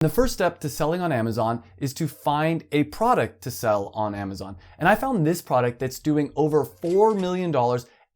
The first step to selling on Amazon is to find a product to sell on Amazon. And I found this product that's doing over $4 million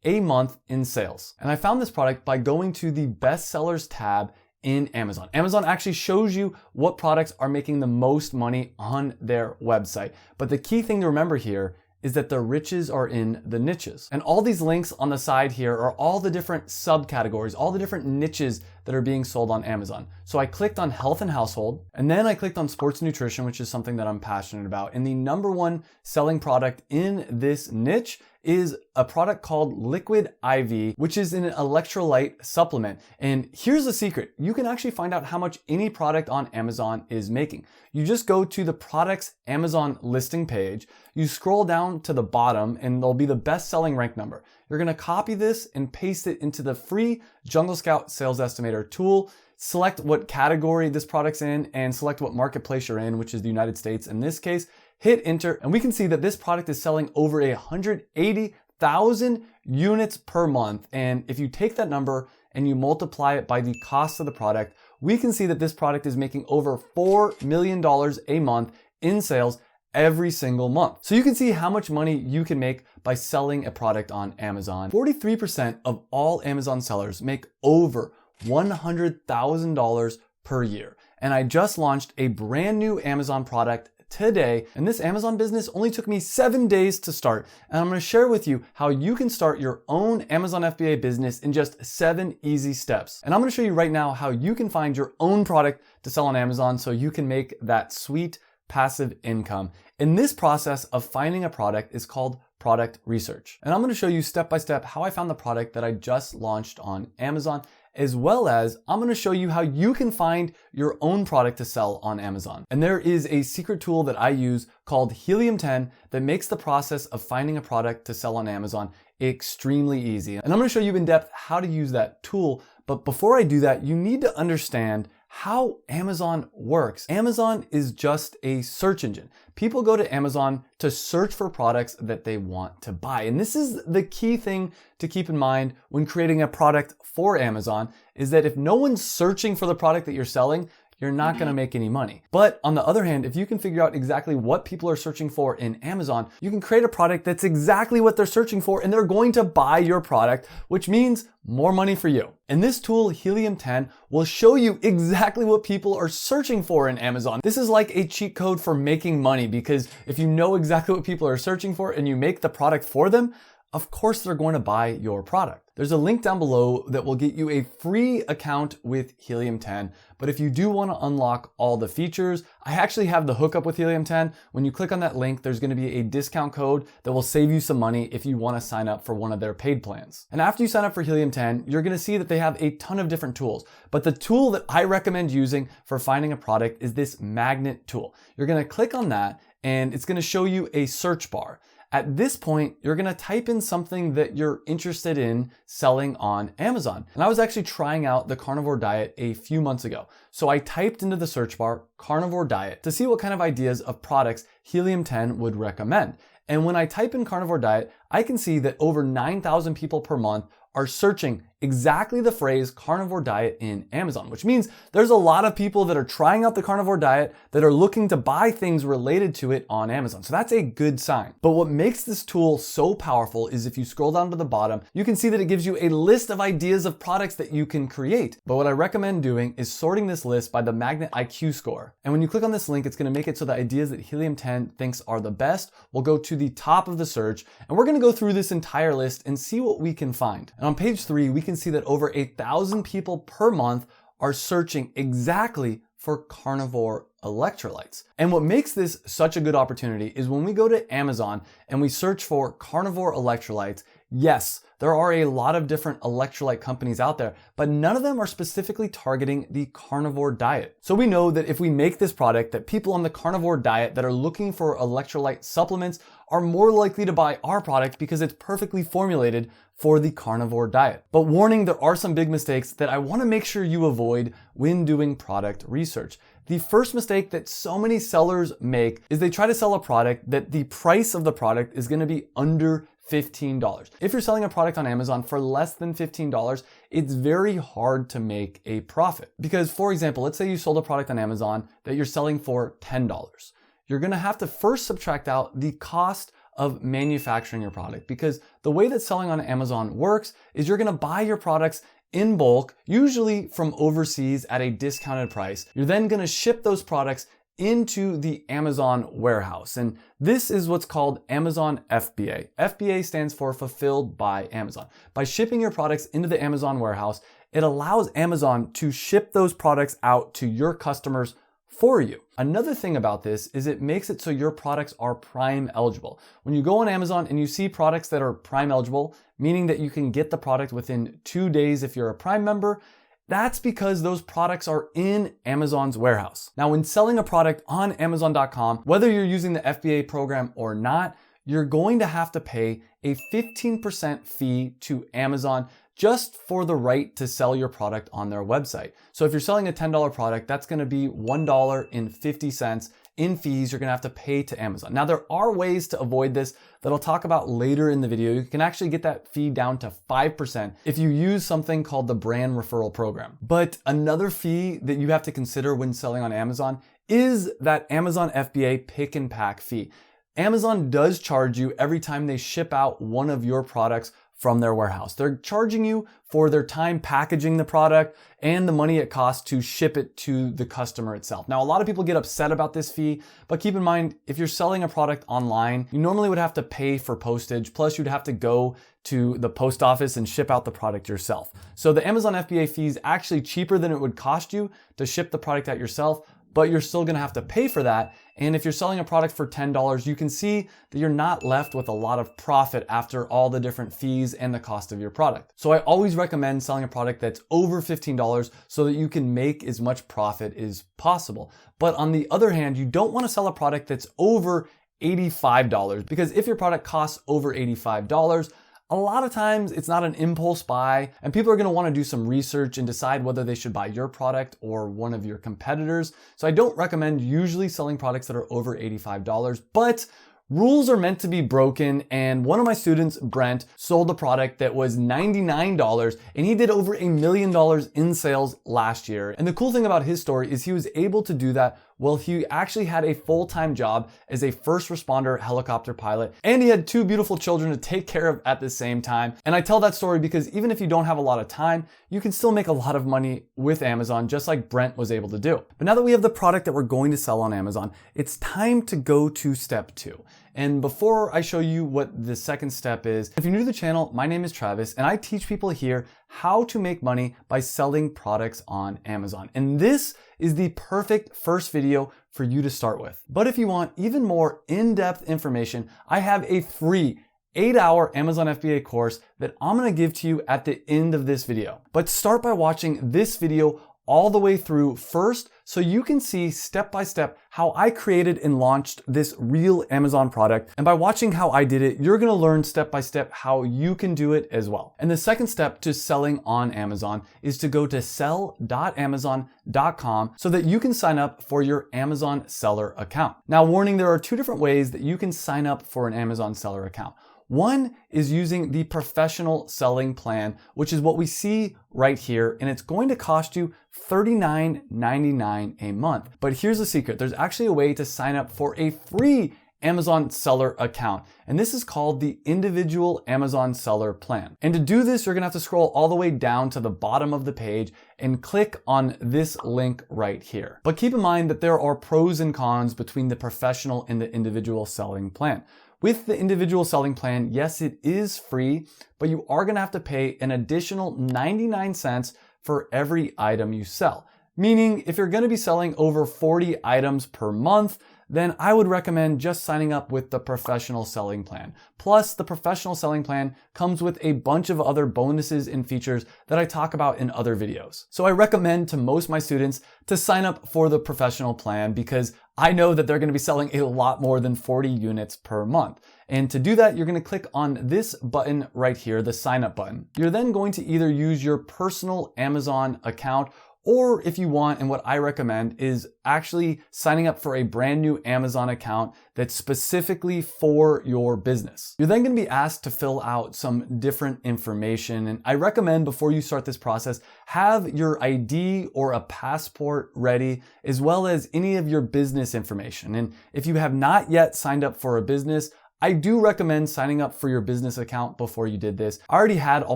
a month in sales. And I found this product by going to the bestsellers tab in Amazon. Amazon actually shows you what products are making the most money on their website. But the key thing to remember here is that the riches are in the niches. And all these links on the side here are all the different subcategories, all the different niches that are being sold on Amazon. So I clicked on health and household, and then I clicked on sports and nutrition, which is something that I'm passionate about. And the number one selling product in this niche is a product called Liquid IV, which is an electrolyte supplement. And here's the secret. You can actually find out how much any product on Amazon is making. You just go to the product's Amazon listing page, you scroll down to the bottom, and there'll be the best selling rank number. You're gonna copy this and paste it into the free Jungle Scout Sales Estimator tool. Select what category this product's in and select what marketplace you're in, which is the United States in this case. Hit enter, and we can see that this product is selling over 180,000 units per month. And if you take that number and you multiply it by the cost of the product, we can see that this product is making over $4 million a month in sales every single month. So you can see how much money you can make by selling a product on Amazon. 43% of all Amazon sellers make over $100,000 per year. And I just launched a brand new Amazon product today, and this Amazon business only took me 7 days to start. And I'm gonna share with you how you can start your own Amazon FBA business in just 7 easy steps. And I'm gonna show you right now how you can find your own product to sell on Amazon so you can make that sweet passive income. And this process of finding a product is called product research. And I'm gonna show you step by step how I found the product that I just launched on Amazon, as well as I'm gonna show you how you can find your own product to sell on Amazon. And there is a secret tool that I use called Helium 10 that makes the process of finding a product to sell on Amazon extremely easy. And I'm gonna show you in depth how to use that tool. But before I do that, you need to understand how Amazon works. Amazon is just a search engine. People go to Amazon to search for products that they want to buy. And this is the key thing to keep in mind when creating a product for Amazon, is that if no one's searching for the product that you're selling, you're not gonna make any money. But on the other hand, if you can figure out exactly what people are searching for in Amazon, you can create a product that's exactly what they're searching for, and they're going to buy your product, which means more money for you. And this tool, Helium 10, will show you exactly what people are searching for in Amazon. This is like a cheat code for making money, because if you know exactly what people are searching for and you make the product for them, of course they're going to buy your product. There's a link down below that will get you a free account with Helium 10. But if you do want to unlock all the features, I actually have the hookup with Helium 10. When you click on that link, there's going to be a discount code that will save you some money if you want to sign up for one of their paid plans. And after you sign up for Helium 10, you're going to see that they have a ton of different tools. But the tool that I recommend using for finding a product is this magnet tool. You're going to click on that, and it's going to show you a search bar. At this point, you're gonna type in something that you're interested in selling on Amazon. And I was actually trying out the carnivore diet a few months ago. So I typed into the search bar, carnivore diet, to see what kind of ideas of products Helium 10 would recommend. And when I type in carnivore diet, I can see that over 9,000 people per month are searching exactly the phrase carnivore diet in Amazon, which means there's a lot of people that are trying out the carnivore diet that are looking to buy things related to it on Amazon. So that's a good sign. But what makes this tool so powerful is if you scroll down to the bottom, you can see that it gives you a list of ideas of products that you can create. But what I recommend doing is sorting this list by the Magnet IQ score. And when you click on this link, it's gonna make it so the ideas that Helium 10 thinks are the best will go to the top of the search. And we're gonna go through this entire list and see what we can find. And on page 3, we can see that over 1,000 people per month are searching exactly for carnivore electrolytes. And what makes this such a good opportunity is when we go to Amazon and we search for carnivore electrolytes, yes, there are a lot of different electrolyte companies out there, but none of them are specifically targeting the carnivore diet. So we know that if we make this product, that people on the carnivore diet that are looking for electrolyte supplements are more likely to buy our product because it's perfectly formulated for the carnivore diet. But warning, there are some big mistakes that I want to make sure you avoid when doing product research. The first mistake that so many sellers make is they try to sell a product that the price of the product is going to be under $15. If you're selling a product on Amazon for less than $15, it's very hard to make a profit. Because, for example, let's say you sold a product on Amazon that you're selling for $10. You're gonna have to first subtract out the cost of manufacturing your product, because the way that selling on Amazon works is you're gonna buy your products in bulk, usually from overseas at a discounted price. You're then gonna ship those products into the Amazon warehouse. And this is what's called Amazon FBA. FBA stands for Fulfilled by Amazon. By shipping your products into the Amazon warehouse, it allows Amazon to ship those products out to your customers for you. Another thing about this is it makes it so your products are Prime eligible. When you go on Amazon and you see products that are Prime eligible, meaning that you can get the product within 2 days if you're a Prime member, that's because those products are in Amazon's warehouse. Now, when selling a product on Amazon.com, whether you're using the FBA program or not, you're going to have to pay a 15% fee to Amazon just for the right to sell your product on their website. So if you're selling a $10 product, that's gonna be $1.50 in fees you're gonna have to pay to Amazon. Now, there are ways to avoid this that I'll talk about later in the video. You can actually get that fee down to 5% if you use something called the brand referral program. But another fee that you have to consider when selling on Amazon is that Amazon FBA pick and pack fee. Amazon does charge you every time they ship out one of your products from their warehouse. They're charging you for their time packaging the product and the money it costs to ship it to the customer itself. Now, a lot of people get upset about this fee, but keep in mind, if you're selling a product online, you normally would have to pay for postage, plus you'd have to go to the post office and ship out the product yourself. So the Amazon FBA fee is actually cheaper than it would cost you to ship the product out yourself, but you're still gonna have to pay for that. And if you're selling a product for $10, you can see that you're not left with a lot of profit after all the different fees and the cost of your product. So I always recommend selling a product that's over $15 so that you can make as much profit as possible. But on the other hand, you don't wanna sell a product that's over $85, because if your product costs over $85, a lot of times it's not an impulse buy, and people are gonna wanna do some research and decide whether they should buy your product or one of your competitors. So I don't recommend usually selling products that are over $85, but rules are meant to be broken, and one of my students, Brent, sold a product that was $99 and he did over $1 million in sales last year. And the cool thing about his story is he was able to do that while he actually had a full-time job as a first responder helicopter pilot, and he had 2 beautiful children to take care of at the same time. And I tell that story because even if you don't have a lot of time, you can still make a lot of money with Amazon, just like Brent was able to do. But now that we have the product that we're going to sell on Amazon, it's time to go to step 2. And before I show you what the second step is, if you're new to the channel, my name is Travis, and I teach people here how to make money by selling products on Amazon. And this is the perfect first video for you to start with. But if you want even more in-depth information, I have a free 8-hour Amazon FBA course that I'm gonna give to you at the end of this video. But start by watching this video all the way through first, so you can see step by step how I created and launched this real Amazon product. And by watching how I did it, you're gonna learn step by step how you can do it as well. And the second step to selling on Amazon is to go to sell.amazon.com so that you can sign up for your Amazon seller account. Now, warning, there are 2 different ways that you can sign up for an Amazon seller account. One is using the professional selling plan, which is what we see right here, and it's going to cost you $39.99 a month. But here's the secret. There's actually a way to sign up for a free Amazon seller account, and this is called the individual Amazon seller plan. And to do this, you're gonna have to scroll all the way down to the bottom of the page and click on this link right here. But keep in mind that there are pros and cons between the professional and the individual selling plan. With the individual selling plan, yes, it is free, but you are gonna have to pay an additional 99 cents for every item you sell. Meaning, if you're gonna be selling over 40 items per month, then I would recommend just signing up with the professional selling plan. Plus, the professional selling plan comes with a bunch of other bonuses and features that I talk about in other videos. So I recommend to most of my students to sign up for the professional plan because I know that they're gonna be selling a lot more than 40 units per month. And to do that, you're gonna click on this button right here, the sign up button. You're then going to either use your personal Amazon account Or if you want, and what I recommend is actually signing up for a brand new Amazon account that's specifically for your business. You're then going to be asked to fill out some different information. And I recommend before you start this process, have your ID or a passport ready, as well as any of your business information. And if you have not yet signed up for a business, I do recommend signing up for your business account before you did this. I already had all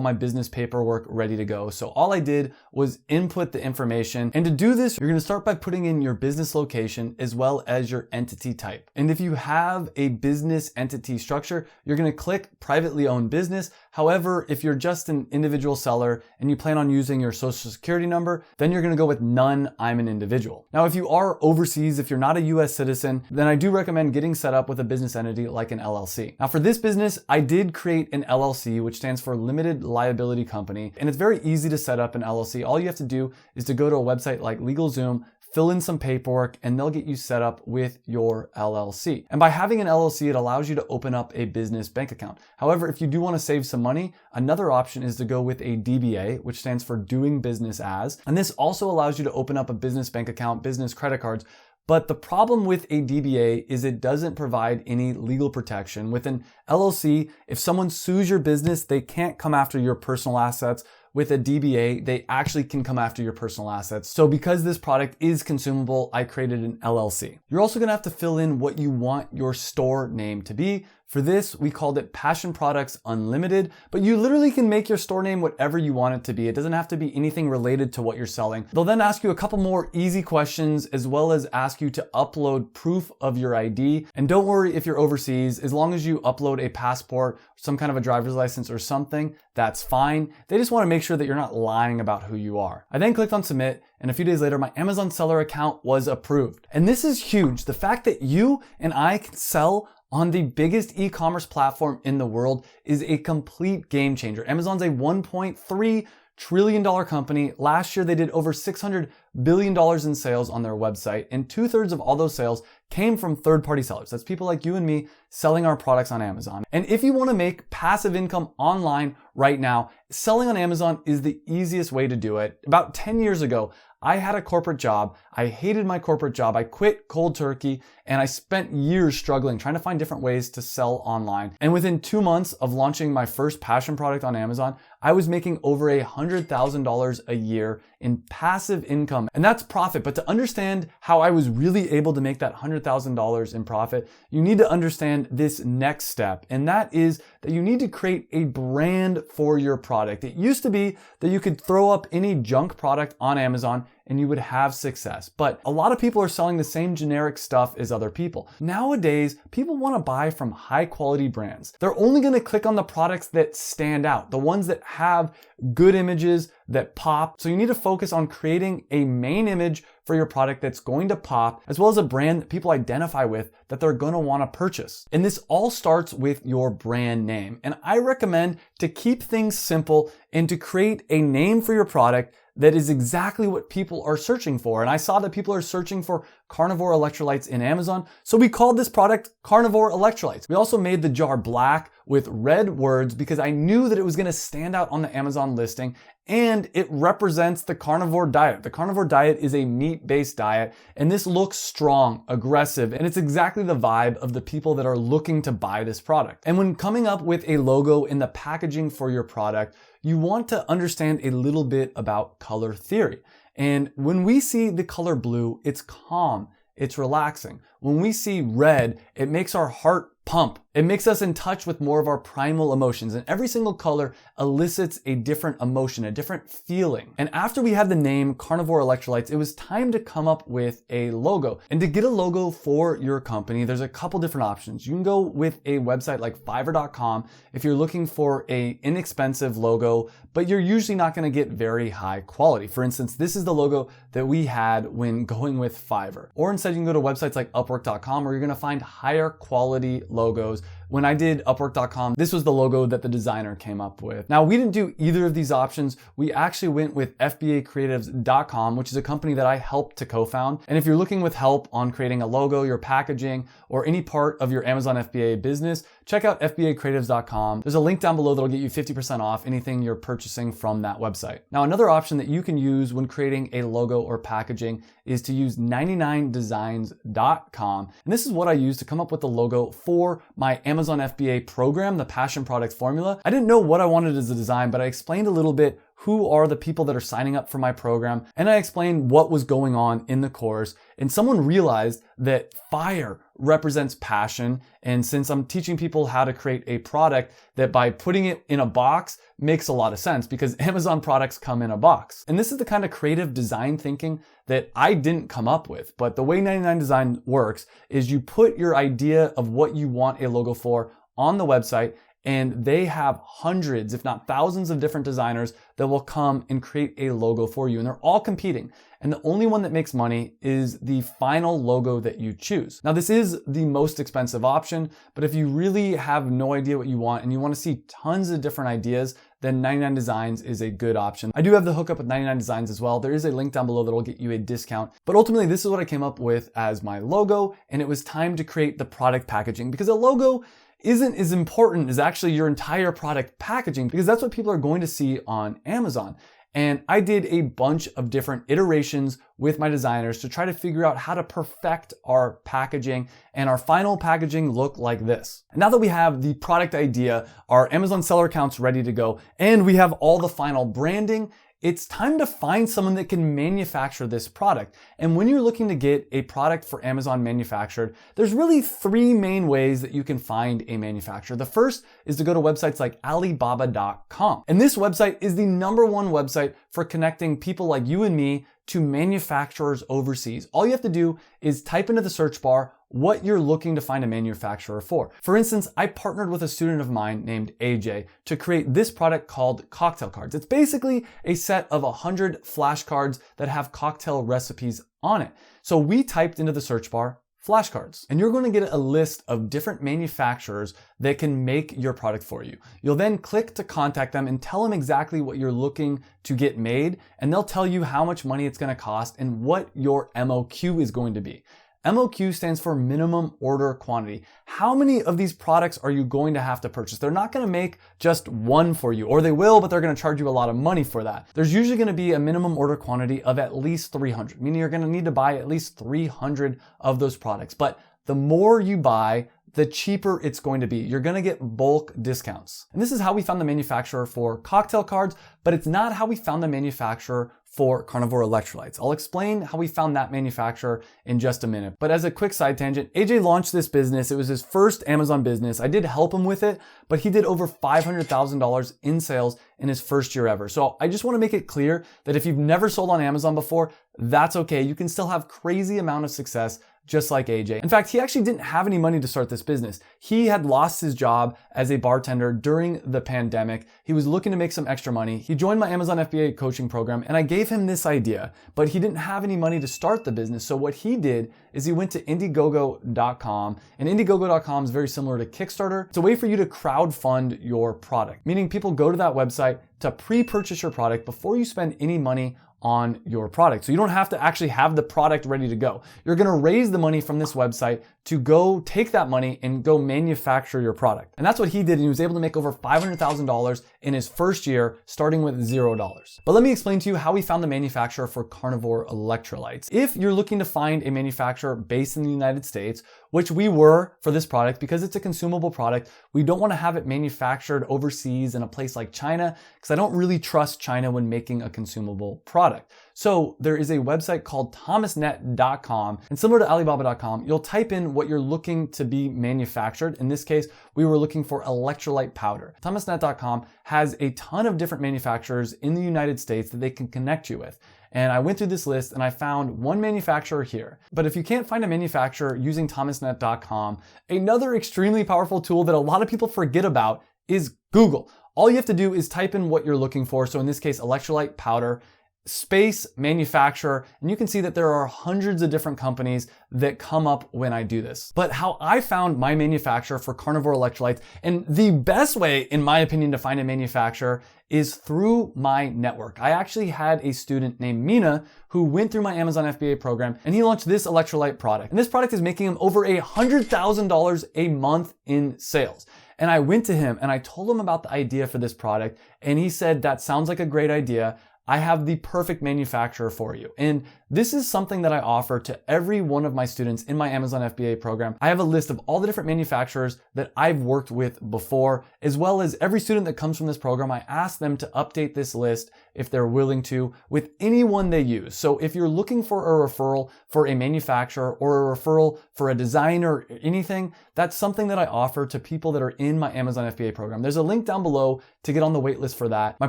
my business paperwork ready to go. So all I did was input the information. And to do this, you're gonna start by putting in your business location as well as your entity type. And if you have a business entity structure, you're gonna click privately owned business. However, if you're just an individual seller and you plan on using your social security number, then you're gonna go with none, I'm an individual. Now, if you are overseas, if you're not a US citizen, then I do recommend getting set up with a business entity like an LLC. Now for this business, I did create an LLC, which stands for Limited Liability Company, and it's very easy to set up an LLC. All you have to do is to go to a website like LegalZoom, fill in some paperwork, and they'll get you set up with your LLC. And by having an LLC, it allows you to open up a business bank account. However, if you do want to save some money, another option is to go with a DBA, which stands for Doing Business As. And this also allows you to open up a business bank account, business credit cards. But the problem with a DBA is it doesn't provide any legal protection. With an LLC, if someone sues your business, they can't come after your personal assets. With a DBA, they actually can come after your personal assets. So because this product is consumable, I created an LLC. You're also gonna have to fill in what you want your store name to be. For this, we called it Passion Products Unlimited, but you literally can make your store name whatever you want it to be. It doesn't have to be anything related to what you're selling. They'll then ask you a couple more easy questions, as well as ask you to upload proof of your ID. And don't worry if you're overseas, as long as you upload a passport, some kind of a driver's license or something, that's fine. They just wanna make sure that you're not lying about who you are. I then clicked on submit, and a few days later, my Amazon seller account was approved. And this is huge. The fact that you and I can sell on the biggest e-commerce platform in the world is a complete game changer. Amazon's a $1.3 trillion company. Last year, they did over $600 billion in sales on their website, and 2/3 of all those sales came from third-party sellers. That's people like you and me selling our products on Amazon. And if you want to make passive income online right now, selling on Amazon is the easiest way to do it. About 10 years ago, I had a corporate job. I hated my corporate job. I quit cold turkey, and I spent years struggling trying to find different ways to sell online. And within 2 months of launching my first passion product on Amazon, I was making over $100,000 a year in passive income. And that's profit. But to understand how I was really able to make that $100,000 in profit, you need to understand this next step. And that is that you need to create a brand for your product. It used to be that you could throw up any junk product on Amazon and you would have success. But a lot of people are selling the same generic stuff as other people. Nowadays, people want to buy from high quality brands. They're only going to click on the products that stand out, the ones that have good images that pop. So you need to focus on creating a main image for your product that's going to pop, as well as a brand that people identify with that they're going to want to purchase. And this all starts with your brand name. And I recommend to keep things simple and to create a name for your product that is exactly what people are searching for. And I saw that people are searching for Carnivore Electrolytes in Amazon, so we called this product Carnivore Electrolytes. We also made the jar black with red words because I knew that it was gonna stand out on the Amazon listing, and it represents the carnivore diet. The carnivore diet is a meat-based diet, and this looks strong, aggressive, and it's exactly the vibe of the people that are looking to buy this product. And when coming up with a logo in the packaging for your product, you want to understand a little bit about color theory. And when we see the color blue, it's calm, it's relaxing. When we see red, it makes our heart pump. It makes us in touch with more of our primal emotions, and every single color elicits a different emotion, a different feeling. And after we had the name Carnivore Electrolytes, it was time to come up with a logo. And to get a logo for your company, there's a couple different options. You can go with a website like Fiverr.com if you're looking for an inexpensive logo, but you're usually not going to get very high quality. For instance, this is the logo that we had when going with Fiverr. Or instead, you can go to websites like Upwork.com where you're going to find higher quality logos logos. When I did Upwork.com, this was the logo that the designer came up with. Now, we didn't do either of these options. We actually went with FBA Creatives.com, which is a company that I helped to co-found. And if you're looking with help on creating a logo, your packaging, or any part of your Amazon FBA business, check out FBACreatives.com. There's a link down below that'll get you 50% off anything you're purchasing from that website. Now, another option that you can use when creating a logo or packaging is to use 99designs.com. And this is what I use to come up with the logo for my Amazon FBA program, the Passion Product Formula. I didn't know what I wanted as a design, but I explained a little bit who are the people that are signing up for my program, and I explained what was going on in the course. And someone realized that fire represents passion. And since I'm teaching people how to create a product, that by putting it in a box makes a lot of sense because Amazon products come in a box. And this is the kind of creative design thinking that I didn't come up with. But the way 99 Design works is you put your idea of what you want a logo for on the website, and they have hundreds, if not thousands of different designers that will come and create a logo for you. And they're all competing. And the only one that makes money is the final logo that you choose. Now, this is the most expensive option, but if you really have no idea what you want and you want to see tons of different ideas, then 99 Designs is a good option. I do have the hookup with 99 Designs as well. There is a link down below that will get you a discount. But ultimately, this is what I came up with as my logo, and it was time to create the product packaging because a logo isn't as important as actually your entire product packaging because that's what people are going to see on Amazon. And I did a bunch of different iterations with my designers to try to figure out how to perfect our packaging, and our final packaging looked like this. And now that we have the product idea, our Amazon seller accounts ready to go, and we have all the final branding, it's time to find someone that can manufacture this product. And when you're looking to get a product for Amazon manufactured, there's really three main ways that you can find a manufacturer. The first is to go to websites like Alibaba.com. And this website is the #1 website for connecting people like you and me to manufacturers overseas. All you have to do is type into the search bar what you're looking to find a manufacturer for. For instance, I partnered with a student of mine named AJ to create this product called cocktail cards. It's basically a set of 100 flashcards that have cocktail recipes on it. So we typed into the search bar flashcards, and you're going to get a list of different manufacturers that can make your product for you. You'll then click to contact them and tell them exactly what you're looking to get made, and they'll tell you how much money it's going to cost and what your MOQ is going to be. MOQ stands for minimum order quantity. How many of these products are you going to have to purchase? They're not going to make just one for you, or they will, but they're going to charge you a lot of money for that. There's usually going to be a minimum order quantity of at least 300, meaning you're going to need to buy at least 300 of those products. But the more you buy, the cheaper it's going to be. You're going to get bulk discounts. And this is how we found the manufacturer for cocktail cards, but it's not how we found the manufacturer for Carnivore Electrolytes. I'll explain how we found that manufacturer in just a minute. But as a quick side tangent, AJ launched this business. It was his first Amazon business. I did help him with it, but he did over $500,000 in sales in his first year ever. So I just want to make it clear that if you've never sold on Amazon before, that's okay. You can still have crazy amount of success just like AJ. In fact, he actually didn't have any money to start this business. He had lost his job as a bartender during the pandemic. He was looking to make some extra money. He joined my Amazon FBA coaching program, and I gave him this idea, but he didn't have any money to start the business. So what he did is he went to Indiegogo.com, and Indiegogo.com is very similar to Kickstarter. It's a way for you to crowdfund your product, meaning people go to that website to pre-purchase your product before you spend any money on your product. So you don't have to actually have the product ready to go. You're going to raise the money from this website to go take that money and go manufacture your product. And that's what he did. And he was able to make over $500,000 in his first year, starting with $0. But let me explain to you how we found the manufacturer for Carnivore Electrolytes. If you're looking to find a manufacturer based in the United States, which we were for this product because it's a consumable product, we don't want to have it manufactured overseas in a place like China because I don't really trust China when making a consumable product. So there is a website called thomasnet.com, and similar to Alibaba.com, you'll type in what you're looking to be manufactured. In this case, we were looking for electrolyte powder. Thomasnet.com has a ton of different manufacturers in the United States that they can connect you with. And I went through this list and I found one manufacturer here. But if you can't find a manufacturer using Thomasnet.com, another extremely powerful tool that a lot of people forget about is Google. All you have to do is type in what you're looking for. So in this case, electrolyte powder. space, manufacturer, and you can see that there are hundreds of different companies that come up when I do this. But how I found my manufacturer for Carnivore Electrolytes, and the best way, in my opinion, to find a manufacturer is through my network. I actually had a student named Mina who went through my Amazon FBA program, and he launched this electrolyte product. And this product is making him over $100,000 a month in sales. And I went to him and I told him about the idea for this product, and he said, that sounds like a great idea. I have the perfect manufacturer for you. And this is something that I offer to every one of my students in my Amazon FBA program. I have a list of all the different manufacturers that I've worked with before, as well as every student that comes from this program. I ask them to update this list if they're willing to with anyone they use. So if you're looking for a referral for a manufacturer or a referral for a designer or anything, that's something that I offer to people that are in my Amazon FBA program. There's a link down below to get on the wait list for that. My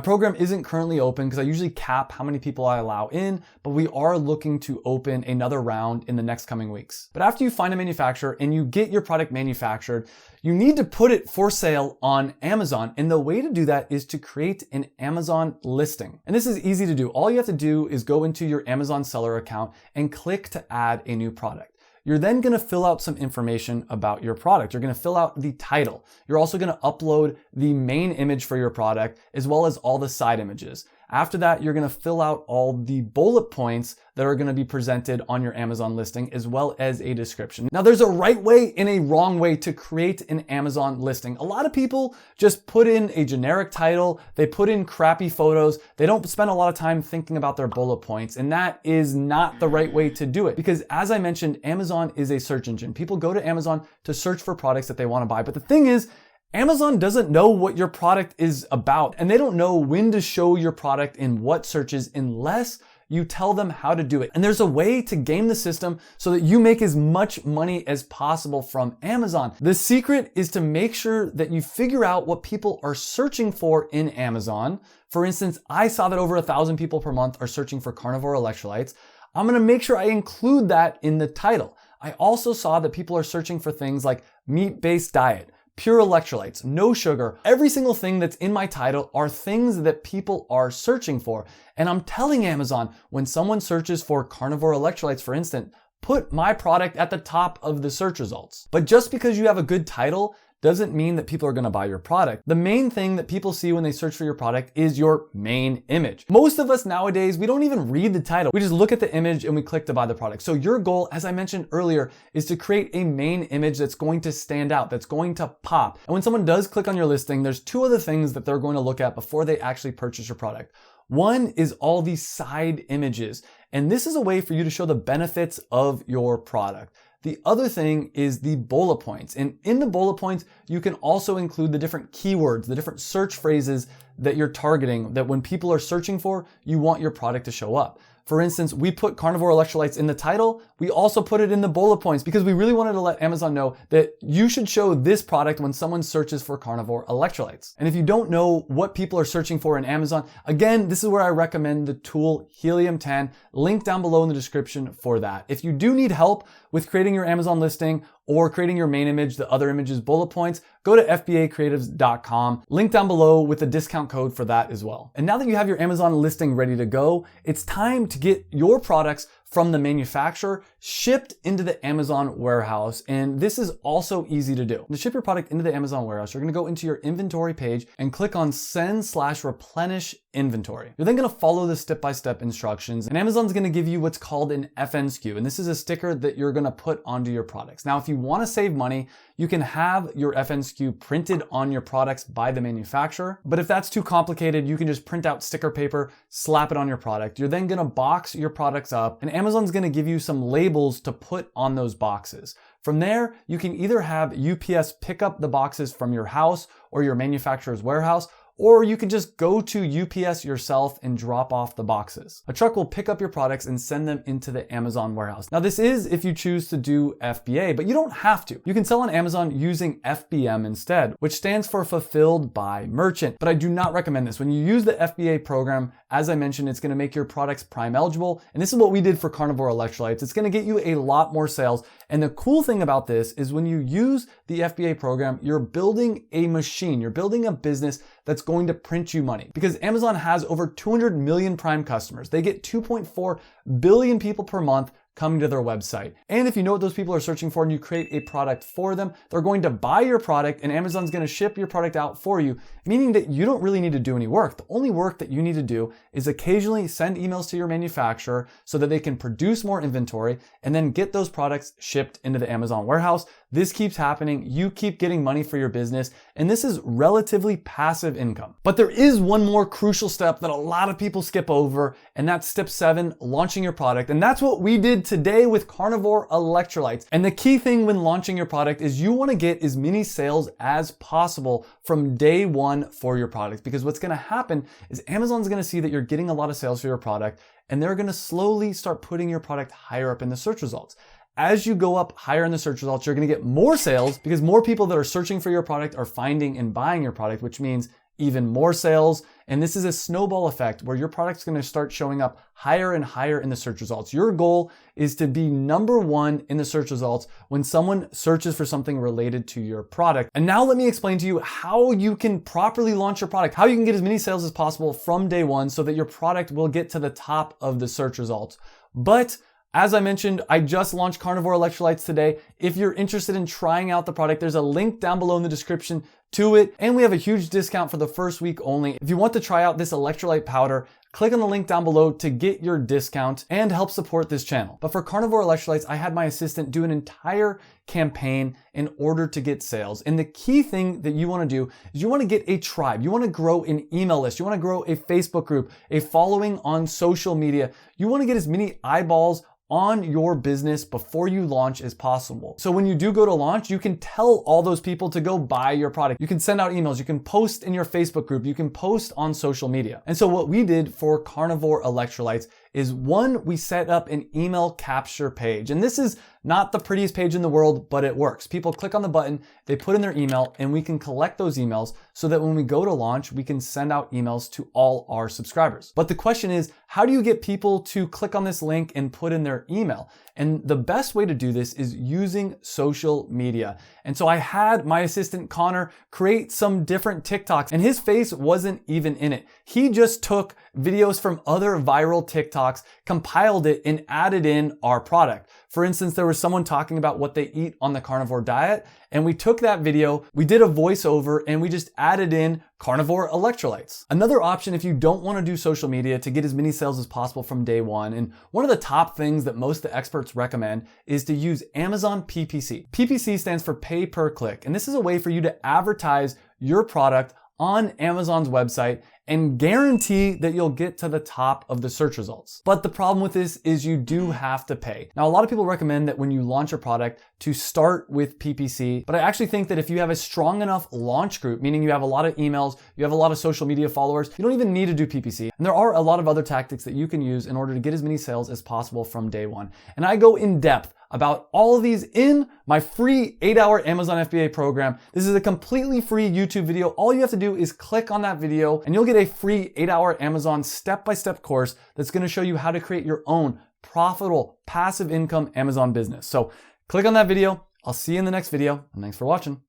program isn't currently open because I usually cap how many people I allow in, but we are looking to open another round in the next coming weeks. But after you find a manufacturer and you get your product manufactured, you need to put it for sale on Amazon. And the way to do that is to create an Amazon listing. And this is easy to do. All you have to do is go into your Amazon seller account and click to add a new product. You're then gonna fill out some information about your product. You're gonna fill out the title. You're also gonna upload the main image for your product as well as all the side images. After that, you're gonna fill out all the bullet points that are gonna be presented on your Amazon listing as well as a description. Now there's a right way and a wrong way to create an Amazon listing. A lot of people just put in a generic title, they put in crappy photos, they don't spend a lot of time thinking about their bullet points, and that is not the right way to do it. Because as I mentioned, Amazon is a search engine. People go to Amazon to search for products that they wanna buy. But the thing is, Amazon doesn't know what your product is about, and they don't know when to show your product in what searches unless you tell them how to do it. And there's a way to game the system so that you make as much money as possible from Amazon. The secret is to make sure that you figure out what people are searching for in Amazon. For instance, I saw that over 1,000 people per month are searching for carnivore electrolytes. I'm gonna make sure I include that in the title. I also saw that people are searching for things like meat-based diet, pure electrolytes, no sugar. Every single thing that's in my title are things that people are searching for. And I'm telling Amazon, when someone searches for carnivore electrolytes, for instance, put my product at the top of the search results. But just because you have a good title doesn't mean that people are gonna buy your product. The main thing that people see when they search for your product is your main image. Most of us nowadays, we don't even read the title. We just look at the image and we click to buy the product. So your goal, as I mentioned earlier, is to create a main image that's going to stand out, that's going to pop. And when someone does click on your listing, there's two other things that they're going to look at before they actually purchase your product. One is all these side images. And this is a way for you to show the benefits of your product. The other thing is the bullet points. And in the bullet points, you can also include the different keywords, the different search phrases that you're targeting, that when people are searching for, you want your product to show up. For instance, we put carnivore electrolytes in the title. We also put it in the bullet points because we really wanted to let Amazon know that you should show this product when someone searches for carnivore electrolytes. And if you don't know what people are searching for in Amazon, again, this is where I recommend the tool Helium 10, link down below in the description for that. If you do need help with creating your Amazon listing or creating your main image, the other images, bullet points, go to FBACreatives.com, link down below with a discount code for that as well. And now that you have your Amazon listing ready to go, it's time to get your products from the manufacturer shipped into the Amazon warehouse. And this is also easy to do. To ship your product into the Amazon warehouse, you're gonna go into your inventory page and click on send/replenish inventory. You're then gonna follow the step-by-step instructions, and Amazon's gonna give you what's called an FNSKU. And this is a sticker that you're gonna put onto your products. Now, if you wanna save money, you can have your FNSKU printed on your products by the manufacturer. But if that's too complicated, you can just print out sticker paper, slap it on your product. You're then gonna box your products up, and Amazon's gonna give you some labels to put on those boxes. From there, you can either have UPS pick up the boxes from your house or your manufacturer's warehouse, or you can just go to UPS yourself and drop off the boxes. A truck will pick up your products and send them into the Amazon warehouse. Now this is if you choose to do FBA, but you don't have to. You can sell on Amazon using FBM instead, which stands for Fulfilled by Merchant. But I do not recommend this. When you use the FBA program, as I mentioned, it's gonna make your products Prime eligible. And this is what we did for Carnivore Electrolytes. It's gonna get you a lot more sales And the cool thing about this is when you use the FBA program, you're building a machine, you're building a business that's going to print you money. Because Amazon has over 200 million Prime customers. They get 2.4 billion people per month coming to their website. And if you know what those people are searching for and you create a product for them, they're going to buy your product and Amazon's going to ship your product out for you, meaning that you don't really need to do any work. The only work that you need to do is occasionally send emails to your manufacturer so that they can produce more inventory and then get those products shipped into the Amazon warehouse. This keeps happening. You keep getting money for your business, and this is relatively passive income. But there is one more crucial step that a lot of people skip over, and that's step 7, launching your product. And that's what we did today with Carnivore Electrolytes. And the key thing when launching your product is you want to get as many sales as possible from day one for your product, because what's going to happen is Amazon's going to see that you're getting a lot of sales for your product, and they're going to slowly start putting your product higher up in the search results. As you go up higher in the search results, you're going to get more sales because more people that are searching for your product are finding and buying your product, which means even more sales. And this is a snowball effect where your product's going to start showing up higher and higher in the search results. Your goal is to be number 1 in the search results when someone searches for something related to your product. And now let me explain to you how you can properly launch your product, how you can get as many sales as possible from day 1 so that your product will get to the top of the search results. But as I mentioned, I just launched Carnivore Electrolytes today. If you're interested in trying out the product, there's a link down below in the description to it. And we have a huge discount for the first week only. If you want to try out this electrolyte powder, click on the link down below to get your discount and help support this channel. But for Carnivore Electrolytes, I had my assistant do an entire campaign in order to get sales. And the key thing that you want to do is you want to get a tribe. You want to grow an email list. You want to grow a Facebook group, a following on social media. You want to get as many eyeballs on your business before you launch as possible. So when you do go to launch, you can tell all those people to go buy your product. You can send out emails, you can post in your Facebook group, you can post on social media. And so what we did for Carnivore Electrolytes is 1, we set up an email capture page. And this is not the prettiest page in the world, but it works. People click on the button, they put in their email, and we can collect those emails so that when we go to launch, we can send out emails to all our subscribers. But the question is, how do you get people to click on this link and put in their email? And the best way to do this is using social media. And so I had my assistant Connor create some different TikToks, and his face wasn't even in it. He just took videos from other viral TikToks, compiled it, and added in our product. For instance, there was someone talking about what they eat on the carnivore diet, and we took that video, we did a voiceover, and we just added in Carnivore Electrolytes. Another option if you don't want to do social media to get as many sales as possible from day 1, and one of the top things that most of the experts recommend is to use Amazon PPC. PPC stands for pay per click, and this is a way for you to advertise your product on Amazon's website and guarantee that you'll get to the top of the search results. But the problem with this is you do have to pay. Now, a lot of people recommend that when you launch a product to start with PPC, but I actually think that if you have a strong enough launch group, meaning you have a lot of emails, you have a lot of social media followers, you don't even need to do PPC. And there are a lot of other tactics that you can use in order to get as many sales as possible from day 1. And I go in depth about all of these in my free 8-hour Amazon FBA program. This is a completely free YouTube video. All you have to do is click on that video and you'll get a free 8-hour Amazon step-by-step course that's gonna show you how to create your own profitable passive income Amazon business. So click on that video. I'll see you in the next video, and thanks for watching.